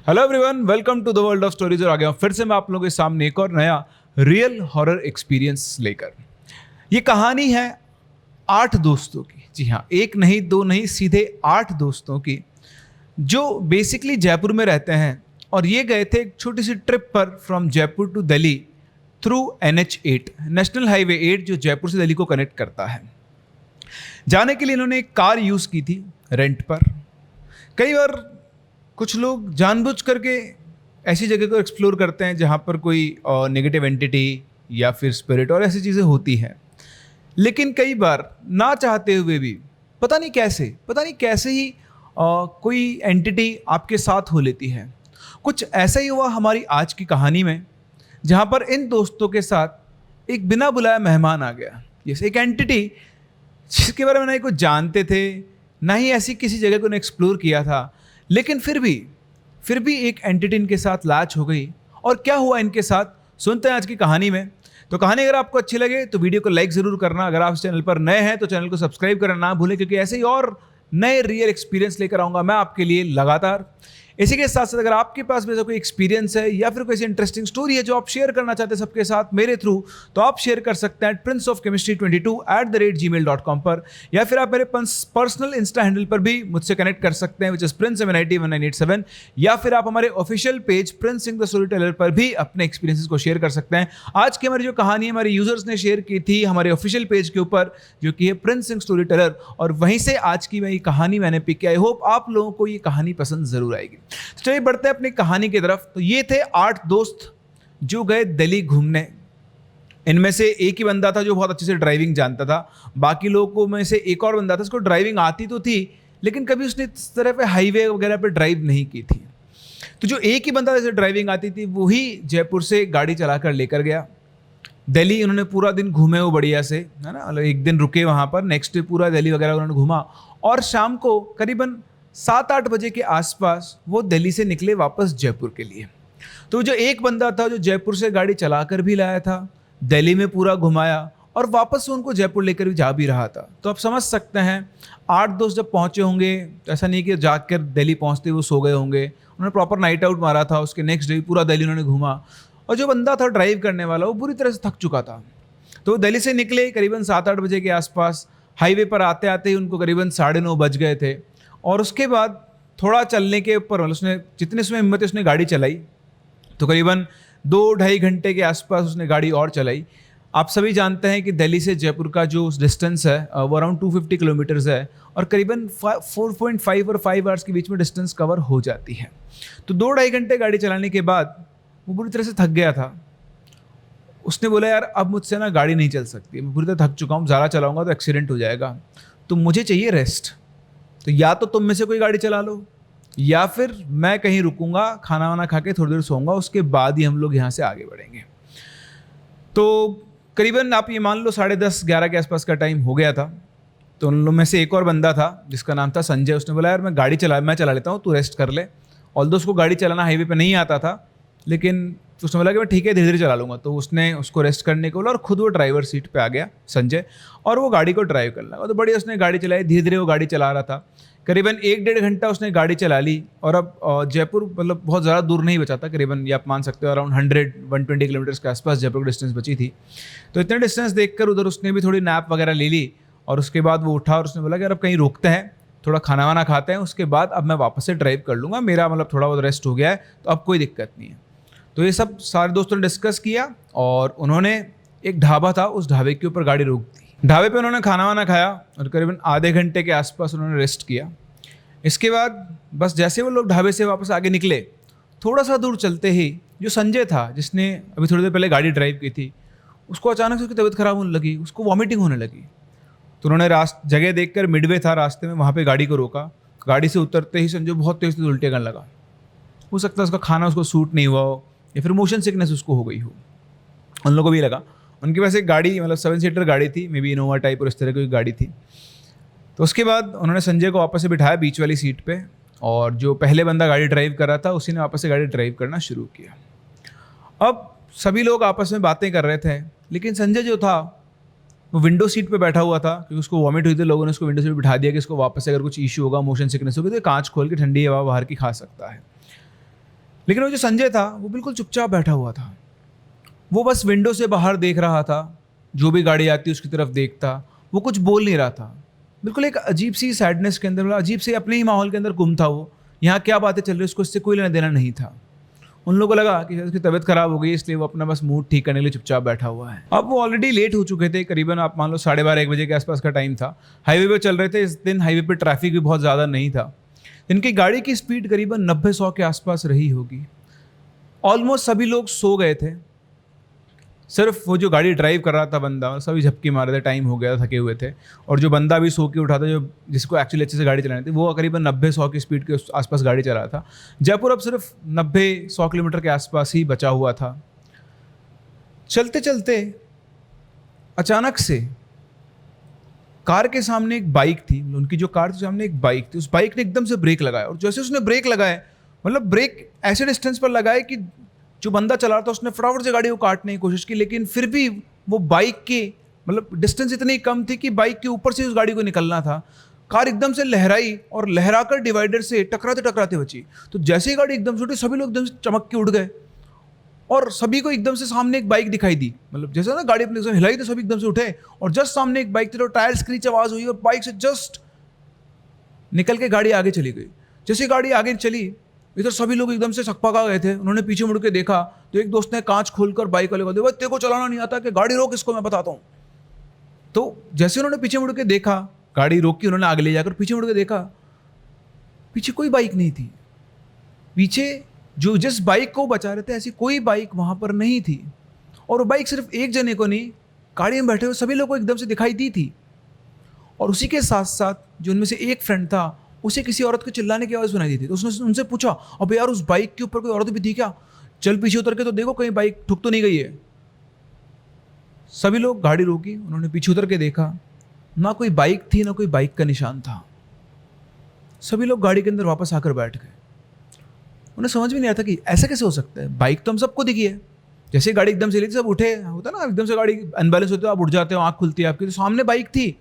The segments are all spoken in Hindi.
Hello everyone, welcome to the world of stories. और आ गया हूं फिर से मैं आप लोगों के सामने एक और नया रियल हॉरर एक्सपीरियंस लेकर। ये कहानी है 8 दोस्तों की। जी हाँ, एक नहीं दो नहीं, सीधे 8 दोस्तों की, जो बेसिकली जयपुर में रहते हैं। और ये गए थे एक छोटी सी ट्रिप पर from Jaipur to Delhi through NH8, national highway 8, जो जयपुर से दिल्ली को कनेक्ट करता है। जाने के लिए इन्होंने एक कार यूज़ की थी रेंट पर। कई बार कुछ लोग जानबूझ करके ऐसी जगह को एक्सप्लोर करते हैं जहाँ पर कोई नेगेटिव एंटिटी या फिर स्पिरिट और ऐसी चीज़ें होती हैं। लेकिन कई बार ना चाहते हुए भी पता नहीं कैसे ही कोई एंटिटी आपके साथ हो लेती है। कुछ ऐसा ही हुआ हमारी आज की कहानी में, जहाँ पर इन दोस्तों के साथ एक बिना बुलाया मेहमान आ गया। जैसे एक एंटिटी जिसके बारे में ना ही कुछ जानते थे, ना ही ऐसी किसी जगह को एक्सप्लोर किया था, लेकिन फिर भी एक एंटिटी इनके साथ लैच हो गई। और क्या हुआ इनके साथ, सुनते हैं आज की कहानी में। तो कहानी अगर आपको अच्छी लगे तो वीडियो को लाइक ज़रूर करना। अगर आप इस चैनल पर नए हैं तो चैनल को सब्सक्राइब करना ना भूलें, क्योंकि ऐसे ही और नए रियल एक्सपीरियंस लेकर आऊँगा मैं आपके लिए लगातार। इसी के साथ साथ अगर आपके पास में कोई एक्सपीरियंस है या फिर कोई ऐसी इंटरेस्टिंग स्टोरी है जो आप शेयर करना चाहते हैं सबके साथ मेरे थ्रू, तो आप शेयर कर सकते हैं princeofchemistry22@gmail.com पर, या फिर आप मेरे पर्सनल इंस्टा हैंडल पर भी मुझसे कनेक्ट कर सकते हैं, विच इज prince1987, या फिर आप हमारे official page Prince Singh the story teller पर भी अपने एक्सपीरियंसेस को शेयर कर सकते हैं। आज की हमारी जो कहानी है हमारे यूजर्स ने शेयर की थी हमारे ऑफिशियल पेज के ऊपर, जो कि है प्रिंस सिंह स्टोरी टेलर, और वहीं से आज की मैं ये कहानी मैंने पिक किया। आई होप आप लोगों को ये कहानी पसंद जरूर आएगी। तो चलिए बढ़ते हैं अपनी कहानी की तरफ। तो ये थे 8 दोस्त जो गए दिल्ली घूमने। इनमें से एक ही बंदा था जो बहुत अच्छे से ड्राइविंग जानता था। बाकी लोगों में से एक और बंदा था, उसको ड्राइविंग आती तो थी, लेकिन कभी उसने इस तरह पे हाईवे वगैरह पे ड्राइव नहीं की थी। तो जो एक ही बंदा जैसे ड्राइविंग आती थी, वही जयपुर से गाड़ी चलाकर लेकर गया दिल्ली। उन्होंने पूरा दिन घूमे वो बढ़िया से, है ना। मतलब एक दिन रुके वहाँ पर, नेक्स्ट डे पूरा दिल्ली वगैरह उन्होंने घूमा, और शाम को करीबन 7-8 बजे के आसपास वो दिल्ली से निकले वापस जयपुर के लिए। तो जो एक बंदा था जो जयपुर से गाड़ी चलाकर भी लाया था, दिल्ली में पूरा घुमाया, और वापस से उनको जयपुर लेकर भी जा भी रहा था। तो आप समझ सकते हैं 8 दोस्त जब पहुंचे होंगे, तो ऐसा नहीं कि जाकर दिल्ली पहुंचते वो सो गए होंगे। उन्होंने प्रॉपर नाइट आउट मारा था, उसके नेक्स्ट डे पूरा दिल्ली उन्होंने घूमा। और जो बंदा था ड्राइव करने वाला, वो बुरी तरह से थक चुका था। तो वो दिल्ली से निकले करीबन 7-8 बजे के आसपास। हाईवे पर आते आते ही उनको करीबन 9:30 बज गए थे। और उसके बाद थोड़ा चलने के ऊपर उसने जितने उसमें हिम्मत है उसने गाड़ी चलाई। तो करीबन 2-2.5 घंटे के आसपास उसने गाड़ी और चलाई। आप सभी जानते हैं कि दिल्ली से जयपुर का जो डिस्टेंस है वो अराउंड 250 किलोमीटर्स है, और करीबन 4.5 और 5 आवर्स के बीच में डिस्टेंस कवर हो जाती है। तो 2-2.5 घंटे गाड़ी चलाने के बाद वो बुरी तरह से थक गया था। उसने बोला, यार अब मुझसे ना गाड़ी नहीं चल सकती, मैं पूरी तरह थक चुका हूँ, ज़्यादा चलाऊँगा तो एक्सीडेंट हो जाएगा, तो मुझे चाहिए रेस्ट। तो या तो तुम में से कोई गाड़ी चला लो, या फिर मैं कहीं रुकूंगा, खाना वाना खा के थोड़ी देर सोऊंगा, उसके बाद ही हम लोग यहाँ से आगे बढ़ेंगे। तो करीबन आप ये मान लो 10:30-11 के आसपास का टाइम हो गया था। तो उन लोगों में से एक और बंदा था जिसका नाम था संजय। उसने बोला, यार मैं चला लेता हूँ, तू रेस्ट कर ले। ऑल्दो उसको गाड़ी चलाना हाईवे पे नहीं आता था, लेकिन उसने बोला कि मैं ठीक है धीरे धीरे चला लूँगा। तो उसने उसको रेस्ट करने को बोला, और खुद वो ड्राइवर सीट पे आ गया संजय, और वो गाड़ी को ड्राइव कर लगा। तो बढ़िया उसने गाड़ी चलाई, धीरे धीरे वो गाड़ी चला रहा था। करीबन 1-1.5 घंटा उसने गाड़ी चला ली। और अब जयपुर मतलब बहुत ज़्यादा दूर नहीं बचा था, करीबन ये आप मान सकते हो अराउंड 100-120 किलोमीटर्स के आसपास जयपुर की डिस्टेंस बची थी। तो इतने डिस्टेंस देखकर उधर उसने भी थोड़ी नैप वगैरह ले ली, और उसके बाद वो उठा और उसने बोला कि यार अब कहीं रोकते हैं, थोड़ा खाना वाना खाते हैं, उसके बाद अब मैं वापस से ड्राइव कर लूँगा, मेरा मतलब थोड़ा बहुत रेस्ट हो गया है, तो अब कोई दिक्कत नहीं है। तो ये सब सारे दोस्तों ने डिस्कस किया, और उन्होंने एक ढाबा था, उस ढाबे के ऊपर गाड़ी रोक दी। ढाबे पे उन्होंने खाना वाना खाया, और करीबन आधे घंटे के आसपास उन्होंने रेस्ट किया। इसके बाद बस जैसे वो लोग ढाबे से वापस आगे निकले, थोड़ा सा दूर चलते ही जो संजय था, जिसने अभी थोड़ी देर पहले गाड़ी ड्राइव की थी, उसको अचानक से उसकी तबीयत खराब होने लगी, उसको वॉमिटिंग होने लगी। तो उन्होंने जगह देखकर मिडवे था रास्ते में, वहाँ पे गाड़ी को रोका। गाड़ी से उतरते ही संजय बहुत तेज उल्टे करने लगा। हो सकता है उसका खाना उसको सूट नहीं हुआ हो, या फिर मोशन सिकनेस उसको हो गई हो। उन लोगों को भी लगा। उनके पास एक गाड़ी मतलब 7 सीटर गाड़ी थी, मे बी इनोवा टाइप और इस तरह की गाड़ी थी। तो उसके बाद उन्होंने संजय को वापस से बिठाया बीच वाली सीट पे, और जो पहले बंदा गाड़ी ड्राइव कर रहा था उसी ने वापस से गाड़ी ड्राइव करना शुरू किया। अब सभी लोग आपस में बातें कर रहे थे, लेकिन संजय जो था वो विंडो सीट पे बैठा हुआ था, क्योंकि उसको वॉमिट हुई थी। लोगों ने उसको विंडो सीट पे बिठा दिया कि इसको वापस से अगर कुछ इशू होगा, मोशन सिकनेस होगी, तो कांच खोल के ठंडी हवा बाहर की खा सकता है। लेकिन वो जो संजय था वो बिल्कुल चुपचाप बैठा हुआ था। वो बस विंडो से बाहर देख रहा था, जो भी गाड़ी आती उसकी तरफ देखता, वो कुछ बोल नहीं रहा था। बिल्कुल एक अजीब सी सैडनेस के अंदर, अजीब से अपने ही माहौल के अंदर गुम था वो। यहाँ क्या बातें चल रही उसको इससे कोई लेना देना नहीं था। उन लोगों को लगा कि उसकी तबीयत खराब हो गई, इसलिए वो अपना बस मूड ठीक करने के लिए चुपचाप बैठा हुआ है। अब वो ऑलरेडी लेट हो चुके थे, करीबन आप मान लो 12:30 1 बजे के आसपास का टाइम था। हाईवे पे चल रहे थे, इस दिन हाईवे पे ट्रैफिक भी बहुत ज़्यादा नहीं था। इनकी गाड़ी की स्पीड करीबन 90-100 के आसपास रही होगी। ऑलमोस्ट सभी लोग सो गए थे, सिर्फ वो जो गाड़ी ड्राइव कर रहा था बंदा, सभी झपकी मार रहे थे, टाइम हो गया था, थके हुए थे। और जो बंदा भी सो के उठा था, जो जिसको एक्चुअली अच्छे से गाड़ी चलानी थी, वो करीबन 90-100 की स्पीड के आसपास गाड़ी चला रहा था। जयपुर अब सिर्फ 90-100 किलोमीटर के आसपास ही बचा हुआ था। चलते चलते अचानक से कार के सामने एक बाइक थी, उनकी जो कार थी सामने एक बाइक थी, उस बाइक ने एकदम से ब्रेक लगाया। और जैसे उसने ब्रेक लगाए, मतलब ब्रेक ऐसे डिस्टेंस पर लगाए कि जो बंदा चला रहा था उसने फटाफट से गाड़ी को काटने की कोशिश की, लेकिन फिर भी वो बाइक के मतलब डिस्टेंस इतनी कम थी कि बाइक के ऊपर से उस गाड़ी को निकलना था। कार एकदम से लहराई और लहराकर डिवाइडर से टकराते टकराते बची। तो जैसे ही गाड़ी एकदम से उठी, सभी लोग एकदम से चमक के उठ गए और सभी को एकदम से सामने एक बाइक दिखाई दी। मतलब जैसे ना गाड़ी अपने हिलाई तो सभी एकदम से उठे और जस्ट सामने एक बाइक थी, तो टायर स्क्रीच आवाज हुई और बाइक से जस्ट निकल के गाड़ी आगे चली गई। जैसे गाड़ी आगे चली, इधर सभी लोग एकदम से सकपका गए थे। उन्होंने पीछे मुड़ के देखा तो एक दोस्त ने कांच खोलकर बाइक वाले को दिया, तेरे को चलाना नहीं आता कि गाड़ी रोक, इसको मैं बताता हूँ। तो जैसे उन्होंने पीछे मुड़ के देखा, गाड़ी रोकी, उन्होंने आगे ले जाकर पीछे मुड़ के देखा, पीछे कोई बाइक नहीं थी। पीछे जो जिस बाइक को बचा रहे थे ऐसी कोई बाइक वहां पर नहीं थी। और वो बाइक सिर्फ एक जने को नहीं, गाड़ी में बैठे हुए सभी लोगों को एकदम से दिखाई दी थी। और उसी के साथ साथ जो उनमें से एक फ्रेंड था, उसे किसी औरत को चिल्लाने की आवाज़ सुनाई दी थी। तो उसने उनसे पूछा, अबे यार उस बाइक के ऊपर कोई औरत भी थी क्या? चल पीछे उतर के तो देखो कहीं बाइक ठुक तो नहीं गई है। सभी लोग गाड़ी रोकी, उन्होंने पीछे उतर के देखा, ना कोई बाइक थी ना कोई बाइक का निशान था। सभी लोग गाड़ी के अंदर वापस आकर बैठ गए। उन्हें समझ में नहीं आता कि ऐसा कैसे हो सकता है, बाइक तो हम सबको दिखी है। जैसे गाड़ी एकदम से ली थी, सब उठे, होता ना एकदम से गाड़ी अनबैलेंस होते हो, आप उठ जाते हो, आँख खुलती है आपकी, तो सामने बाइक थी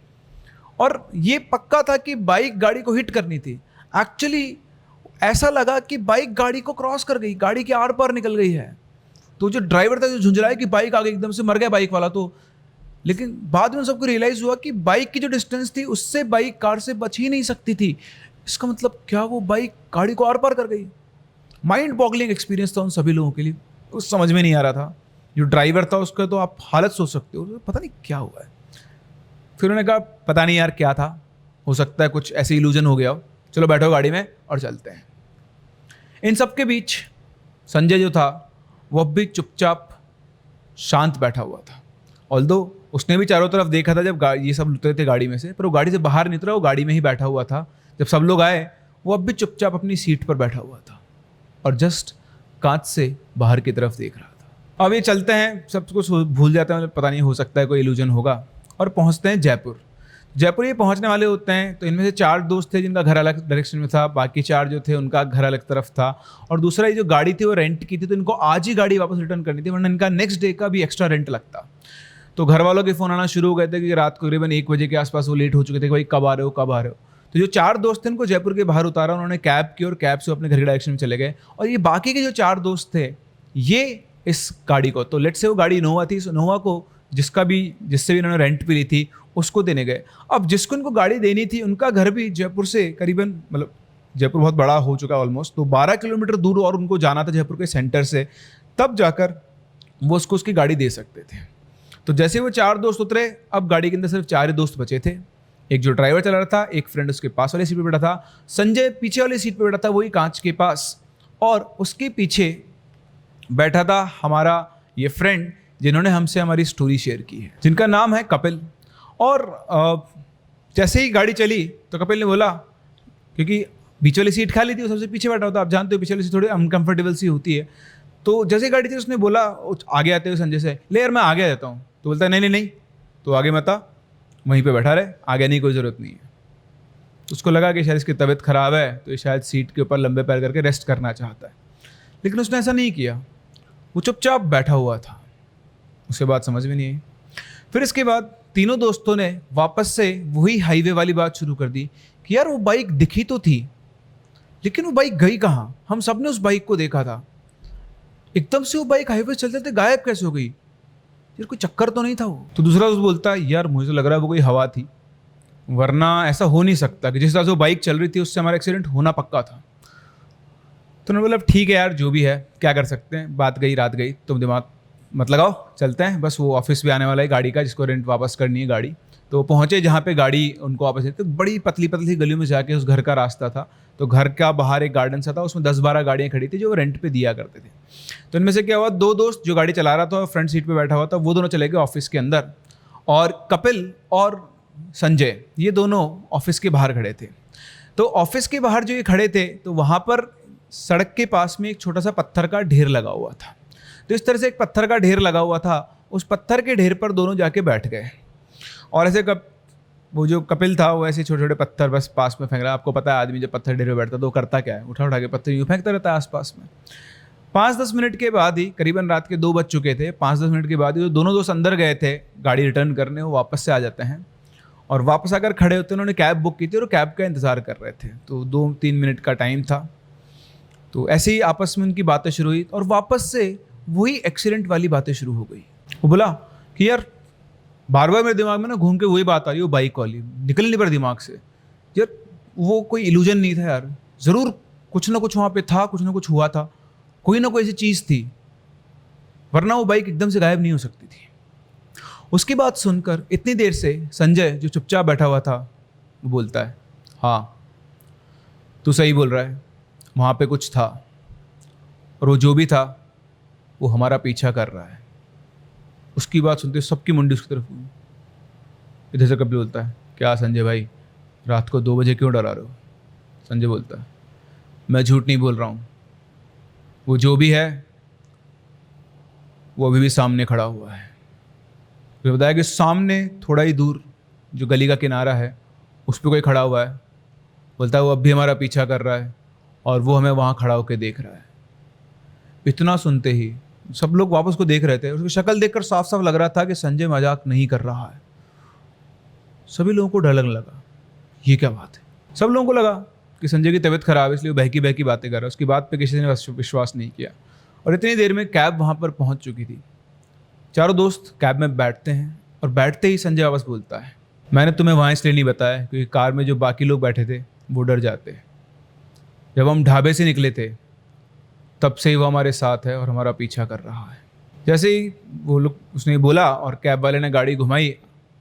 और ये पक्का था कि बाइक गाड़ी को हिट करनी थी। एक्चुअली ऐसा लगा कि बाइक गाड़ी को क्रॉस कर गई, गाड़ी के आर पार निकल गई है। तो जो ड्राइवर था जो झुंझलाया कि बाइक आगे, एकदम से मर गया बाइक वाला। तो लेकिन बाद में सबको रियलाइज हुआ कि बाइक की जो डिस्टेंस थी उससे बाइक कार से बच ही नहीं सकती थी। इसका मतलब क्या वो बाइक गाड़ी को आर पार कर गई? माइंड बॉगलिंग एक्सपीरियंस था उन सभी लोगों के लिए। कुछ समझ में नहीं आ रहा था। जो ड्राइवर था उसका तो आप हालत सोच सकते हो, पता नहीं क्या हुआ है। फिर उन्होंने कहा पता नहीं यार क्या था, हो सकता है कुछ ऐसे इल्यूजन हो गया हो, चलो बैठो गाड़ी में और चलते हैं। इन सब के बीच संजय जो था वो अब भी चुपचाप शांत बैठा हुआ था। ऑल्दो उसने भी चारों तरफ देखा था जब ये सब उतरे थे गाड़ी में से, पर वो गाड़ी से बाहर नहीं उतरा, वो गाड़ी में ही बैठा हुआ था। जब सब लोग आए वो अब भी चुपचाप अपनी सीट पर बैठा हुआ था और जस्ट कांच से बाहर की तरफ देख रहा था। अब ये चलते हैं, सब कुछ भूल जाते हैं, पता नहीं हो सकता है कोई इल्यूजन होगा, और पहुंचते हैं जयपुर। जयपुर ये पहुंचने वाले होते हैं तो इनमें से 4 दोस्त थे जिनका घर अलग डायरेक्शन में था, बाकी 4 जो थे उनका घर अलग तरफ था। और दूसरा ये जो गाड़ी थी वो रेंट की थी, तो इनको आज ही गाड़ी वापस रिटर्न करनी थी, वरना इनका नेक्स्ट डे का भी एक्स्ट्रा रेंट लगता। तो घर वालों के फ़ोन आना शुरू हो गए थे कि रात को करीबन 1 बजे के आसपास वो लेट हो चुके थे कि भाई कब आ रहे हो कब आ रहे हो। तो जो 4 दोस्त थे उनको जयपुर के बाहर उतारा, उन्होंने कैब की और कैब से अपने घर के डायरेक्शन में चले गए। और ये बाकी के जो 4 दोस्त थे ये इस गाड़ी को, तो लेट से वो गाड़ी इनोवा थी, इस इनोवा को जिससे भी इन्होंने रेंट पे ली थी उसको देने गए। अब जिसको इनको गाड़ी देनी थी उनका घर भी जयपुर से करीबन, मतलब जयपुर बहुत बड़ा हो चुका है ऑलमोस्ट, तो 12 किलोमीटर दूर और उनको जाना था जयपुर के सेंटर से, तब जाकर वो उसकी गाड़ी दे सकते थे। तो जैसे वो 4 दोस्त उतरे, अब गाड़ी के अंदर सिर्फ 4 ही दोस्त बचे थे। एक जो ड्राइवर चला रहा था, एक फ्रेंड उसके पास वाली सीट पर बैठा था, संजय पीछे वाली सीट पर बैठा था, वही कांच के पास, और उसके पीछे बैठा था हमारा ये फ्रेंड जिन्होंने हमसे हमारी स्टोरी शेयर की है, जिनका नाम है कपिल। और जैसे ही गाड़ी चली तो कपिल ने बोला, क्योंकि बीच वाली सीट खाली थी, वो सबसे पीछे बैठा होता, आप जानते हो पीछे वाली सीट थोड़ी अनकंफर्टेबल सी होती है। तो जैसे गाड़ी थी उसने बोला आगे आते हुए संजय से, ले यार मैं आगे आ जाता हूँ। तो बोलता है नहीं नहीं नहीं, तो आगे मत आ, वहीं पे बैठा रहे, आगे नहीं, कोई ज़रूरत नहीं है। उसको लगा कि शायद इसकी तबीयत ख़राब है, तो ये शायद सीट के ऊपर लंबे पैर करके रेस्ट करना चाहता है, लेकिन उसने ऐसा नहीं किया, वो चुपचाप बैठा हुआ था। उसके बाद समझ में नहीं आई। फिर इसके बाद तीनों दोस्तों ने वापस से वही हाईवे वाली बात शुरू कर दी कि यार वो बाइक दिखी तो थी, लेकिन वो बाइक गई कहाँ? हम सब ने उस बाइक को देखा था, एकदम से वो बाइक हाईवे चलते थे गायब कैसे हो गई, यार कोई चक्कर तो नहीं था वो। तो दूसरा दोस्त बोलता है यार मुझे तो लग रहा है वो कोई हवा थी, वरना ऐसा हो नहीं सकता कि जिस तरह से वो बाइक चल रही थी उससे हमारा एक्सीडेंट होना पक्का था। तो उन्होंने बोला ठीक है यार जो भी है क्या कर सकते हैं, बात गई रात गई, तुम दिमाग मत लगाओ, चलते हैं। बस वो ऑफिस भी आने वाला है गाड़ी का, जिसको रेंट वापस करनी है गाड़ी। तो वो पहुंचे जहाँ पे गाड़ी उनको वापस देती, तो बड़ी पतली पतली गलियों में जाके उस घर का रास्ता था। तो घर का बाहर एक गार्डन सा था, उसमें 10-12 गाड़ियाँ खड़ी थी जो वो रेंट पे दिया करते थे। तो इनमें से क्या हुआ, दो दोस्त जो गाड़ी चला रहा था और फ्रंट सीट पे बैठा हुआ था, वो दोनों चले गए ऑफिस के अंदर, और कपिल और संजय ये दोनों ऑफिस के बाहर खड़े थे। तो ऑफिस के बाहर जो ये खड़े थे, तो वहाँ पर सड़क के पास में एक छोटा सा पत्थर का ढेर लगा हुआ था। तो इस तरह से एक पत्थर का ढेर लगा हुआ था, उस पत्थर के ढेर पर दोनों जाके बैठ गए। और ऐसे वो जो कपिल था वो ऐसे छोटे छोटे पत्थर बस पास में फेंक रहा है। आपको पता है आदमी जब पत्थर ढेर में बैठता है तो वो करता क्या है, उठा उठा के पत्थर यूँ फेंकता रहता है आसपास में। 5-10 मिनट के बाद ही, करीबन रात के 2 बज चुके थे, 5-10 मिनट के बाद ही जो दोनों दोस्त अंदर गए थे गाड़ी रिटर्न करने, वो वापस से आ जाते हैं। और वापस आकर खड़े होते, उन्होंने कैब बुक की थी और कैब का इंतज़ार कर रहे थे। तो 2-3 मिनट का टाइम था। तो ऐसे ही आपस में उनकी बातें शुरू हुई और वापस से वही एक्सीडेंट वाली बातें शुरू हो गई। वो बोला कि यार बार बार मेरे दिमाग में ना घूम के वही बात आ रही है, वो बाइक वाली निकल नहीं पड़ा दिमाग से। यार वो कोई इल्यूजन नहीं था यार, ज़रूर कुछ ना कुछ वहाँ पे था, कुछ ना कुछ हुआ था, कोई ना कोई ऐसी चीज़ थी, वरना वो बाइक एकदम से गायब नहीं हो सकती थी। उसकी बात सुनकर इतनी देर से संजय जो चुपचाप बैठा हुआ था वो बोलता है हाँ तू सही बोल रहा है, वहाँ पे कुछ था और वो जो भी था वो हमारा पीछा कर रहा है। उसकी बात सुनते सबकी मुंडी उसकी तरफ हुई। इधर से कपिल बोलता है क्या संजय भाई, रात को 2 बजे क्यों डरा रहे हो? संजय बोलता है मैं झूठ नहीं बोल रहा हूँ, वो जो भी है वो अभी भी सामने खड़ा हुआ है। फिर बताया कि सामने थोड़ा ही दूर जो गली का किनारा है उस पर कोई खड़ा हुआ है। बोलता है वो अब भी हमारा पीछा कर रहा है और वो हमें वहाँ खड़ा होकर देख रहा है। इतना सुनते ही सब लोग वापस को देख रहे थे। उसकी शक्ल देखकर साफ साफ लग रहा था कि संजय मजाक नहीं कर रहा है। सभी लोगों को डर लगने लगा, ये क्या बात है। सब लोगों को लगा कि संजय की तबीयत खराब है इसलिए वो बहकी बहकी बातें कर रहा है। उसकी बात पे किसी ने विश्वास नहीं किया। और इतनी देर में कैब वहाँ पर पहुँच चुकी थी। चारों दोस्त कैब में बैठते हैं और बैठते ही संजय वापस बोलता है मैंने तुम्हें वहाँ इसलिए नहीं बताया क्योंकि कार में जो बाकी लोग बैठे थे वो डर जाते। जब हम ढाबे से निकले थे तब से ही वो हमारे साथ है और हमारा पीछा कर रहा है। जैसे ही वो लोग उसने बोला और कैब वाले ने गाड़ी घुमाई,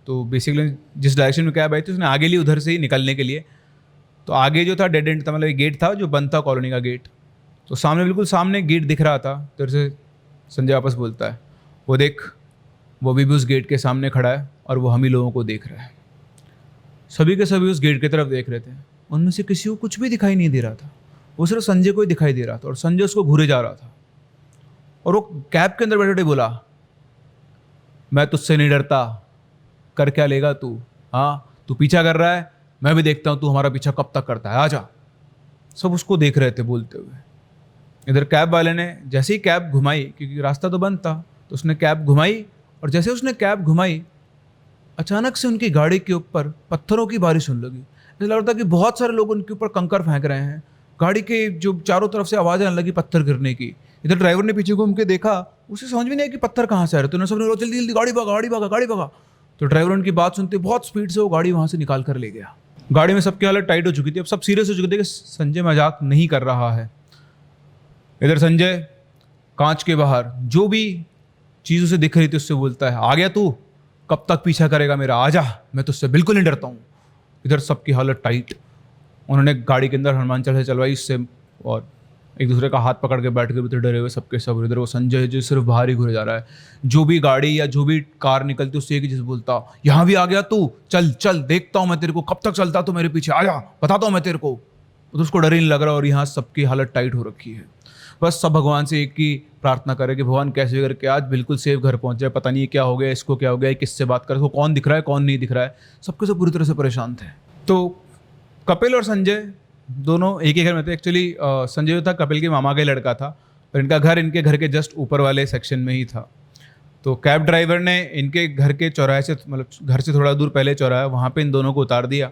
तो बेसिकली जिस डायरेक्शन में कैब आई थी उसने आगे ली उधर से ही निकलने के लिए। तो आगे जो था डेड एंड था, मतलब एक गेट था जो बंद था कॉलोनी का गेट। तो सामने बिल्कुल सामने गेट दिख रहा था। तो से संजय वापस बोलता है वो देख वो भी उस गेट के सामने खड़ा है और वो हम ही लोगों को देख रहा है। सभी के सभी उस गेट की तरफ देख रहे थे। उनमें से किसी को कुछ भी दिखाई नहीं दे रहा था, वो सिर्फ संजय को ही दिखाई दे रहा था और संजय उसको घूरे जा रहा था। और वो कैब के अंदर बैठे बैठे बोला मैं तुझसे नहीं डरता, कर क्या लेगा तू, हाँ तू पीछा कर रहा है, मैं भी देखता हूँ तू हमारा पीछा कब तक करता है, आजा। सब उसको देख रहे थे बोलते हुए। इधर कैब वाले ने जैसे ही कैब घुमाई, क्योंकि रास्ता तो बंद था, तो उसने कैब घुमाई और जैसे उसने कैब घुमाई अचानक से उनकी गाड़ी के ऊपर पत्थरों की बारिश होने लगी। ऐसा लग रहा था कि बहुत सारे लोग उनके ऊपर कंकर फेंक रहे हैं। गाड़ी के जो चारों तरफ से आवाज़ आने लगी पत्थर गिरने की। इधर ड्राइवर ने पीछे घूम के देखा, उसे समझ में नहीं आया कि पत्थर कहाँ से आ रहे। तो उन्होंने सबने जल्दी जल्दी गाड़ी भगा गाड़ी भगा गाड़ी भगा। तो ड्राइवर उनकी बात सुनते बहुत स्पीड से वो गाड़ी वहाँ से निकाल कर ले गया। गाड़ी में सबकी हालत टाइट हो चुकी थी। अब सब सीरियस हो चुके थे कि संजय मजाक नहीं कर रहा है। इधर संजय कांच के बाहर जो भी चीज़ उसे दिख रही थी उससे बोलता है आ गया तू, कब तक पीछा करेगा मेरा, आजा, मैं तुझसे बिल्कुल नहीं डरता हूँ। इधर सबकी हालत टाइट। उन्होंने गाड़ी के अंदर हनुमान चालीसा चलवाई इससे और एक दूसरे का हाथ पकड़ के बैठ के भी तो डरे हुए सबके सब। इधर वो संजय जो सिर्फ बाहर ही घूरे जा रहा है। जो भी गाड़ी या जो भी कार निकलती उससे एक ही चीज़ बोलता यहाँ भी आ गया तू, चल चल देखता हूँ मैं तेरे को, कब तक चलता तू मेरे पीछे, आजा बताता हूँ मैं तेरे को। तो उसको डर ही नहीं लग रहा और यहाँ सबकी हालत टाइट हो रखी है। बस सब भगवान से एक ही प्रार्थना करें कि भगवान कैसे भी करके आज बिल्कुल सेफ घर पहुँच जाए। पता नहीं क्या हो गया, इसको क्या हो गया, किससे बात करे, इसको कौन दिख रहा है कौन नहीं दिख रहा है, सबके सब पूरी तरह से परेशान थे। तो कपिल और संजय दोनों एक ही घर में थे। एक्चुअली संजय जो था कपिल के मामा का लड़का था, पर इनका घर इनके घर के जस्ट ऊपर वाले सेक्शन में ही था। तो कैब ड्राइवर ने इनके घर के चौराहे से, मतलब घर से थोड़ा दूर पहले चौराहा, वहाँ पे इन दोनों को उतार दिया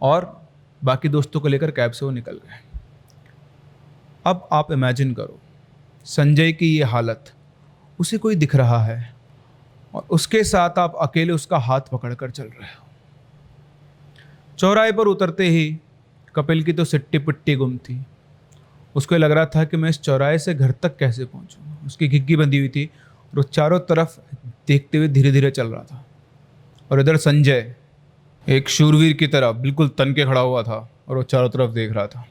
और बाकी दोस्तों को लेकर कैब से वो निकल गए। अब आप इमेजिन करो, संजय की ये हालत, उसे कोई दिख रहा है और उसके साथ आप अकेले उसका हाथ पकड़कर चल रहे हो। चौराहे पर उतरते ही कपिल की तो सिट्टी पिट्टी गुम थी। उसको लग रहा था कि मैं इस चौराहे से घर तक कैसे पहुंचूं। उसकी घिग्गी बंधी हुई थी और वो चारों तरफ देखते हुए धीरे धीरे चल रहा था। और इधर संजय एक शूरवीर की तरह बिल्कुल तन के खड़ा हुआ था और वो चारों तरफ देख रहा था।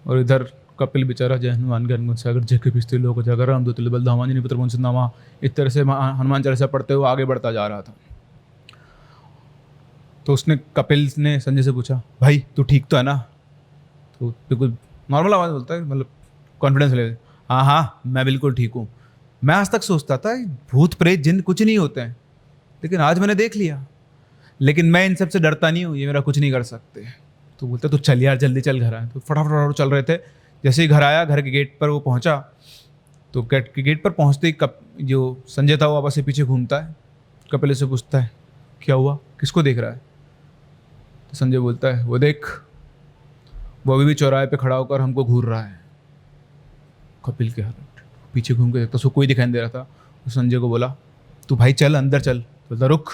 और इधर कपिल बेचारा जय हनुमान ज्ञान सागर जय के पिछते लोग जाकर राम दूत बल धामा जी पुत्र नामा, इस तरह से हनुमान चालीसा पढ़ते हुए आगे बढ़ता जा रहा था। तो उसने कपिल ने संजय से पूछा, भाई तू ठीक तो है ना? तो बिल्कुल नॉर्मल आवाज़ बोलता है, मतलब कॉन्फिडेंस ले, हाँ हाँ मैं बिल्कुल ठीक हूँ। मैं आज तक सोचता था भूत प्रेत जिन कुछ नहीं होते हैं, लेकिन आज मैंने देख लिया। लेकिन मैं इन सब से डरता नहीं हूँ, ये मेरा कुछ नहीं कर सकते। तो बोलते तो चल यार जल्दी चल घर आए। तो फटाफट चल रहे थे। जैसे ही घर आया, घर के गेट पर वो पहुंचा, तो गेट पर पहुंचते ही जो संजय था वो वापस से पीछे घूमता है। कपिल से पूछता है, क्या हुआ, किसको देख रहा है? तो संजय बोलता है, वो देख, वो अभी भी चौराहे पे खड़ा होकर हमको घूर रहा है। कपिल के हाथ पीछे घूम के देखता, उसको कोई दिखाई नहीं दे रहा था। तो संजय को बोला, तू भाई चल अंदर चल। बोलता रुक।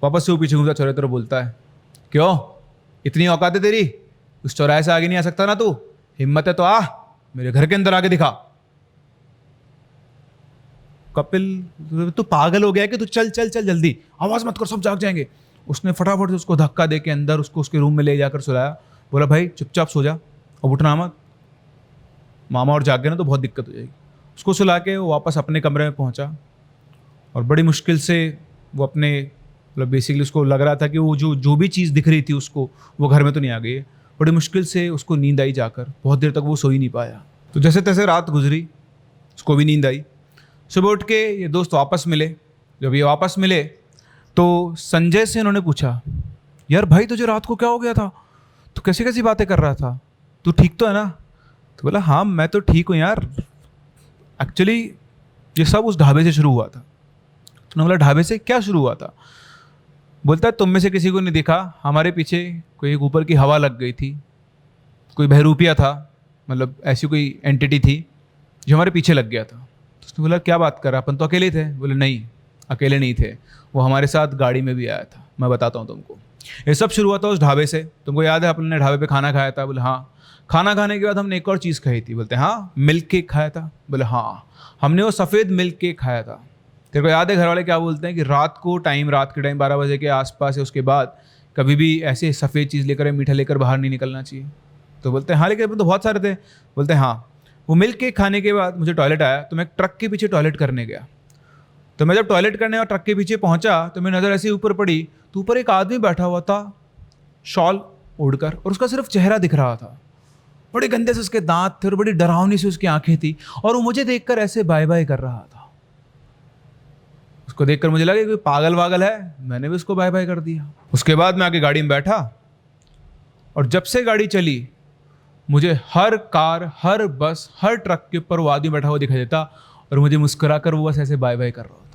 वापस से वो पीछे घूमता चौराहे तरफ, बोलता है, क्यों इतनी औकात है तेरी? उस चौराहे से आगे नहीं आ सकता ना तू? हिम्मत है तो आ, मेरे घर के अंदर आके दिखा। कपिल, तू पागल हो गया है कि? तू चल चल चल जल्दी, आवाज मत कर, सब जाग जाएंगे। उसने फटाफट उसको धक्का दे के अंदर उसको उसके रूम में ले जाकर सुलाया। बोला भाई चुपचाप सो जा और उठना मत, मामा और जाग गए ना तो बहुत दिक्कत हो जाएगी। उसको सुला के वो वापस अपने कमरे में पहुंचा और बड़ी मुश्किल से वो अपने, मतलब बेसिकली उसको लग रहा था कि वो जो भी चीज़ दिख रही थी उसको, वो घर में तो नहीं आ गई। बड़ी मुश्किल से उसको नींद आई जाकर। बहुत देर तक वो सो ही नहीं पाया। तो जैसे तैसे रात गुजरी, उसको भी नींद आई। सुबह उठ के ये दोस्त वापस मिले। जब ये वापस मिले तो संजय से इन्होंने पूछा, यार भाई तुझे रात को क्या हो गया था? तो कैसी कैसी बातें कर रहा था, तू ठीक तो है ना? तो बोला, हाँ मैं तो ठीक हूँ यार, एक्चुअली ये सब उस ढाबे से शुरू हुआ था। तो बोला, ढाबे से क्या शुरू हुआ था? बोलता है, तुम में से किसी को नहीं दिखा, हमारे पीछे कोई एक ऊपर की हवा लग गई थी, कोई बहरूपिया था, मतलब ऐसी कोई एंटिटी थी जो हमारे पीछे लग गया था। तो उसने बोला, क्या बात कर रहा, अपन तो अकेले थे। बोले, नहीं अकेले नहीं थे, वो हमारे साथ गाड़ी में भी आया था, मैं बताता हूँ तुमको। ये सब शुरू हुआ था उस ढाबे से। तुमको याद है अपन ने ढाबे पे खाना खाया था? बोले हाँ। खाना खाने के बाद हमने एक और चीज़ खाई थी। बोलते हाँ, मिल्क केक खाया था? बोले हाँ, हमने वो सफ़ेद मिल्क केक खाया था। तेरे को याद है घर वाले क्या बोलते हैं कि रात के टाइम 12 बजे के आसपास है, उसके बाद कभी भी ऐसे सफ़ेद चीज़ लेकर, मीठा लेकर बाहर नहीं निकलना चाहिए। तो बोलते हैं हाँ, लेकिन तो बहुत सारे थे। बोलते हैं हाँ, वो मिल्क केक खाने के बाद मुझे टॉयलेट आया, तो मैं ट्रक के पीछे टॉयलेट करने गया। तो मैं जब टॉयलेट करने और ट्रक के पीछे पहुंचा तो मेरी नज़र ऐसे ऊपर पड़ी, तो ऊपर एक आदमी बैठा हुआ था शॉल ओढ़कर, और उसका सिर्फ चेहरा दिख रहा था। बड़े गंदे से उसके दांत थे और बड़ी डरावनी सी उसकी आंखें थी, और वो मुझे देखकर ऐसे बाय बाय कर रहा था। उसको देखकर मुझे लगा कोई पागल वागल है, मैंने भी उसको बाय बाय कर दिया। उसके बाद मैं आके गाड़ी में बैठा, और जब से गाड़ी चली मुझे हर कार, हर बस, हर ट्रक के ऊपर वो आदमी बैठा हुआ दिखाई देता, और मुझे मुस्कुराकर वो बस ऐसे बाय बाय कर रहा था।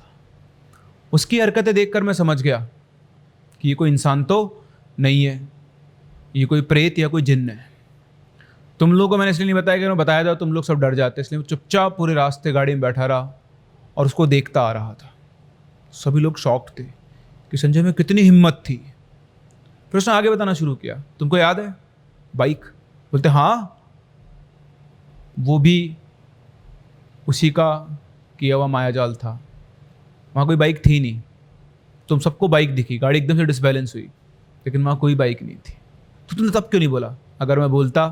उसकी हरकतें देखकर मैं समझ गया कि ये कोई इंसान तो नहीं है, ये कोई प्रेत या कोई जिन्न है। तुम लोगों को मैंने इसलिए नहीं बताया कि मैं बताया था तुम लोग सब डर जाते, इसलिए मैं चुपचाप पूरे रास्ते गाड़ी में बैठा रहा और उसको देखता आ रहा था। सभी लोग शॉक्ड थे कि संजय में कितनी हिम्मत थी। फिर उसने आगे बताना शुरू किया, तुमको याद है बाइक? बोलते हाँ, वो भी उसी का किया हुआ मायाजाल था। वहाँ कोई बाइक थी नहीं, तुम सबको बाइक दिखी, गाड़ी एकदम से डिसबैलेंस हुई, लेकिन वहाँ कोई बाइक नहीं थी। तो तुमने तब क्यों नहीं बोला? अगर मैं बोलता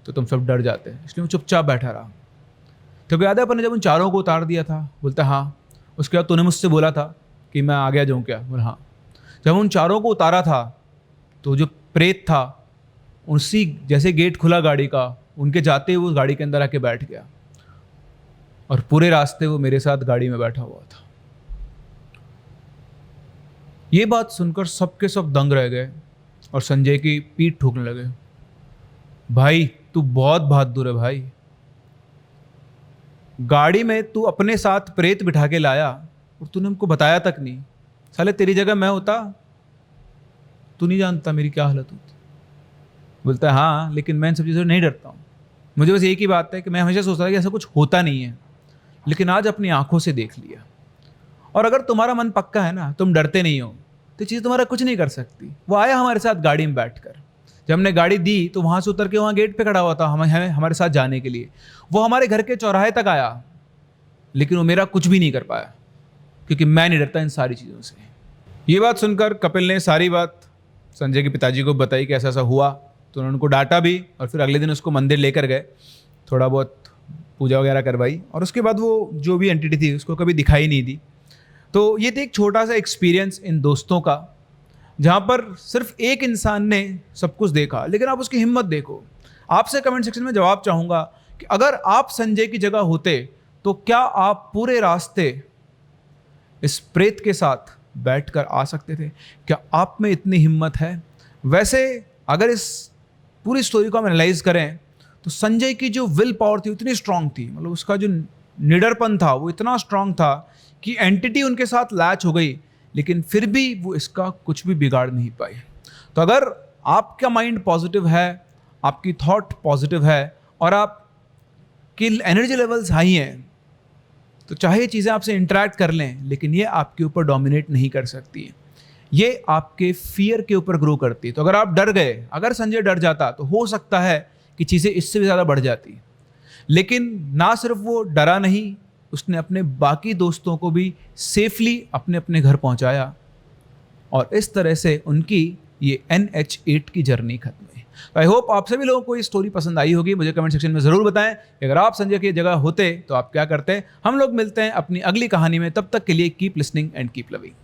तो तुम सब डर जाते, इसलिए मैं चुपचाप बैठा रहा। तो याद है अपन ने जब उन चारों को उतार दिया था? बोलता हाँ। उसके बाद तूने मुझसे बोला था कि मैं आ गया जाऊँ क्या? बोला हाँ। जब उन चारों को उतारा था तो जो प्रेत था उसी जैसे गेट खुला गाड़ी का, उनके जाते हुए वो गाड़ी के अंदर आके बैठ गया, और पूरे रास्ते वो मेरे साथ गाड़ी में बैठा हुआ था। ये बात सुनकर सबके सब दंग रह गए और संजय की पीठ ठोकने लगे। भाई तू बहुत बहादुर है भाई, गाड़ी में तू अपने साथ प्रेत बिठा के लाया और तूने हमको बताया तक नहीं। साले तेरी जगह मैं होता, तू नहीं जानता मेरी क्या हालत होती। बोलता है हाँ, लेकिन मैं इन सब चीज़ों से नहीं डरता हूँ। मुझे बस एक ही बात है कि मैं हमेशा सोचता था कि ऐसा कुछ होता नहीं है, लेकिन आज अपनी आंखों से देख लिया। और अगर तुम्हारा मन पक्का है ना, तुम डरते नहीं हो, तो चीज़ तुम्हारा कुछ नहीं कर सकती। वो आया हमारे साथ गाड़ी में बैठकर, जब हमने गाड़ी दी तो वहाँ से उतर के वहाँ गेट पे खड़ा हुआ था हमारे साथ जाने के लिए। वो हमारे घर के चौराहे तक आया, लेकिन वो मेरा कुछ भी नहीं कर पाया, क्योंकि मैं नहीं डरता इन सारी चीज़ों से। ये बात सुनकर कपिल ने सारी बात संजय के पिताजी को बताई कि ऐसा ऐसा हुआ। तो उन्होंने उनको डांटा भी, और फिर अगले दिन उसको मंदिर लेकर गए, थोड़ा बहुत पूजा वगैरह करवाई, और उसके बाद वो जो भी एंटिटी थी उसको कभी दिखाई नहीं दी। तो ये था एक छोटा सा एक्सपीरियंस इन दोस्तों का, जहाँ पर सिर्फ एक इंसान ने सब कुछ देखा, लेकिन आप उसकी हिम्मत देखो। आपसे कमेंट सेक्शन में जवाब चाहूँगा कि अगर आप संजय की जगह होते तो क्या आप पूरे रास्ते इस प्रेत के साथ बैठकर आ सकते थे? क्या आप में इतनी हिम्मत है? वैसे अगर इस पूरी स्टोरी को हम एनालाइज करें तो संजय की जो विल पावर थी उतनी स्ट्रांग थी, मतलब उसका जो निडरपन था वो इतना स्ट्रांग था कि एंटिटी उनके साथ लैच हो गई, लेकिन फिर भी वो इसका कुछ भी बिगाड़ नहीं पाई। तो अगर आपका माइंड पॉजिटिव है, आपकी थॉट पॉजिटिव है और आपकी एनर्जी लेवल्स हाई हैं, तो चाहे चीज़ें आपसे इंटरेक्ट कर लें, लेकिन ये आपके ऊपर डोमिनेट नहीं कर सकती है। ये आपके फियर के ऊपर ग्रो करती है। तो अगर आप डर गए, अगर संजय डर जाता, तो हो सकता है कि चीज़ें इससे भी ज़्यादा बढ़ जाती। लेकिन ना सिर्फ वो डरा नहीं, उसने अपने बाकी दोस्तों को भी सेफली अपने अपने घर पहुंचाया, और इस तरह से उनकी ये NH8 की जर्नी खत्म हुई। तो आई होप आप सभी लोगों को ये स्टोरी पसंद आई होगी। मुझे कमेंट सेक्शन में ज़रूर बताएं कि अगर आप संजय की जगह होते तो आप क्या करते। हम लोग मिलते हैं अपनी अगली कहानी में, तब तक के लिए keep listening and keep loving.